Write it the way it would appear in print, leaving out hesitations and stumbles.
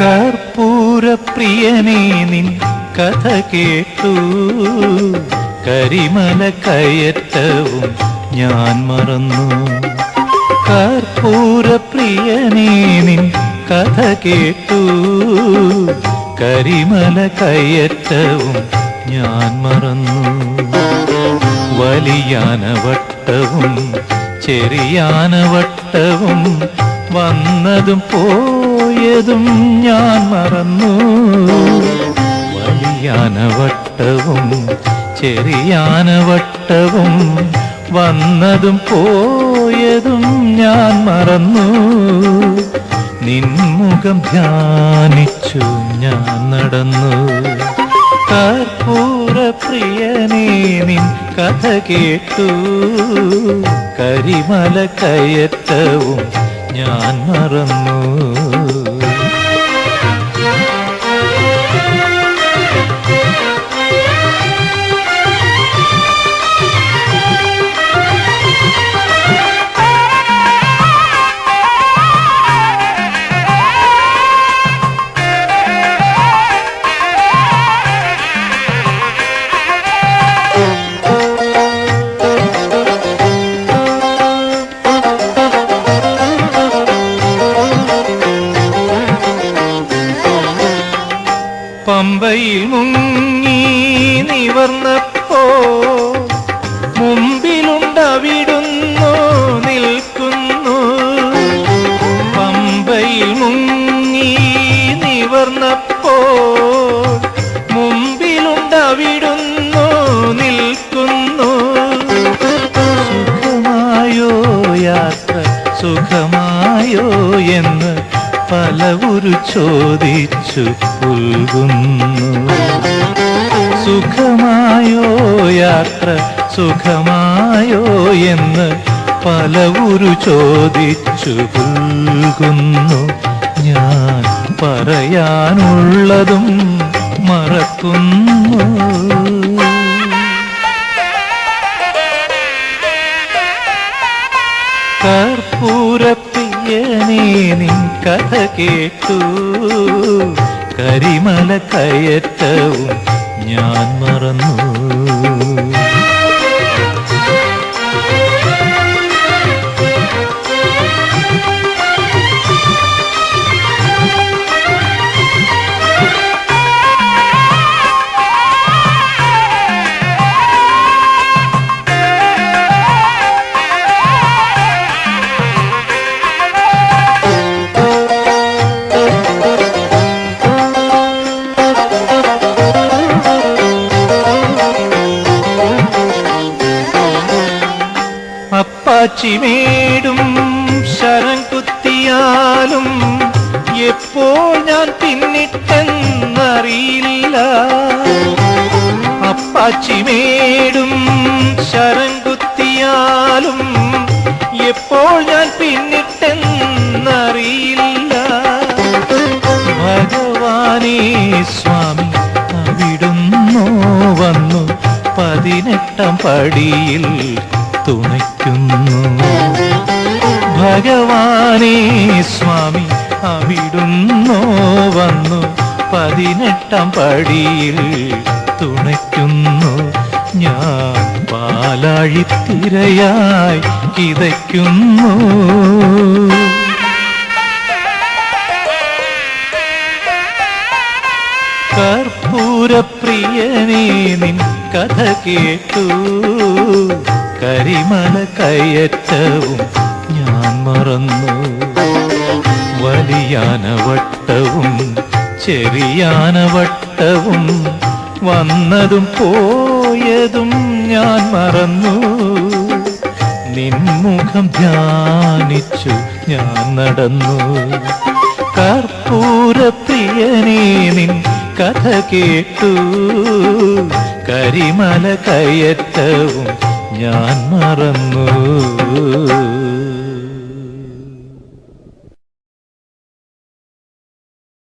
കർപ്പൂരപ്രിയനേ നിൻ കഥ കേട്ടു, കരിമല കയറ്റവും ഞാൻ മറന്നു. കർപ്പൂരപ്രിയനേ നിൻ കഥ കേട്ടു, കരിമല കയറ്റവും ഞാൻ മറന്നു. വലിയാനവട്ടവും ചെറിയാനവട്ടവും വന്നതും പോയതും ഞാൻ മറന്നു. വലിയാനവട്ടവും ചെറിയാനവട്ടവും വന്നതും പോയതും ഞാൻ മറന്നു. നിൻമുഖം ധ്യാനിച്ചു ഞാൻ നടന്നു. കർപ്പൂരപ്രിയനേ നിൻ കഥ കേട്ടു, കരിമല കയറ്റവും ഞാൻ മറന്നു. പമ്പയിൽ മുങ്ങി നിവർന്നപ്പോ മുമ്പിലുണ്ടവിടുന്നു നിൽക്കുന്നു. പമ്പയിൽ മുങ്ങി നിവർന്നപ്പോ മുമ്പിലുണ്ടവിടുന്നു നിൽക്കുന്നു. സുഖമായോ യാത്ര സുഖമായോ എന്ന് പലവുരു ചോദിച്ചു പുൽകുന്നു. സുഖമായോ യാത്ര സുഖമായോ എന്ന് പലവുരു ചോദിച്ചു പുൽകുന്നു. ഞാൻ പറയാനുള്ളതും മറക്കുന്നു. കർപ്പൂരപ്രിയനേ നിൻ കഥ കേട്ടു, കരിമല കയറ്റവും ഞാൻ മറന്നു. അപ്പാച്ചിമേടും ശരം കുത്തിയാലും എപ്പോൾ ഞാൻ പിന്നിട്ടെന്നറിയില്ല. അപ്പാച്ചിമേടും ശരം കുത്തിയാലും എപ്പോൾ ഞാൻ പിന്നിട്ടെന്നറിയില്ല. ഭഗവാനേ സ്വാമി അവിടുന്നോ വന്നു 18ാം പടിയിൽ തുണയ്ക്കുന്നു. ഭഗവാനേ സ്വാമി അവിടുന്നോ വന്നു 18ാം പടിയിൽ തുണയ്ക്കുന്നു. ഞാൻ പാലാഴിത്തിരയായി കിതയ്ക്കുന്നു. കർപ്പൂരപ്രിയനേ നിൻ കഥ കേട്ടു, കരിമല കയറ്റവും ഞാൻ മറന്നു. വലിയാനവട്ടവും ചെറിയാനവട്ടവും വന്നതും പോയതും ഞാൻ മറന്നു. നിൻമുഖം ധ്യാനിച്ചു ഞാൻ നടന്നു. കർപ്പൂരപ്രിയനേ നിൻ കഥ കേട്ടു, കരിമല കയറ്റവും ഞാൻ മറന്നു.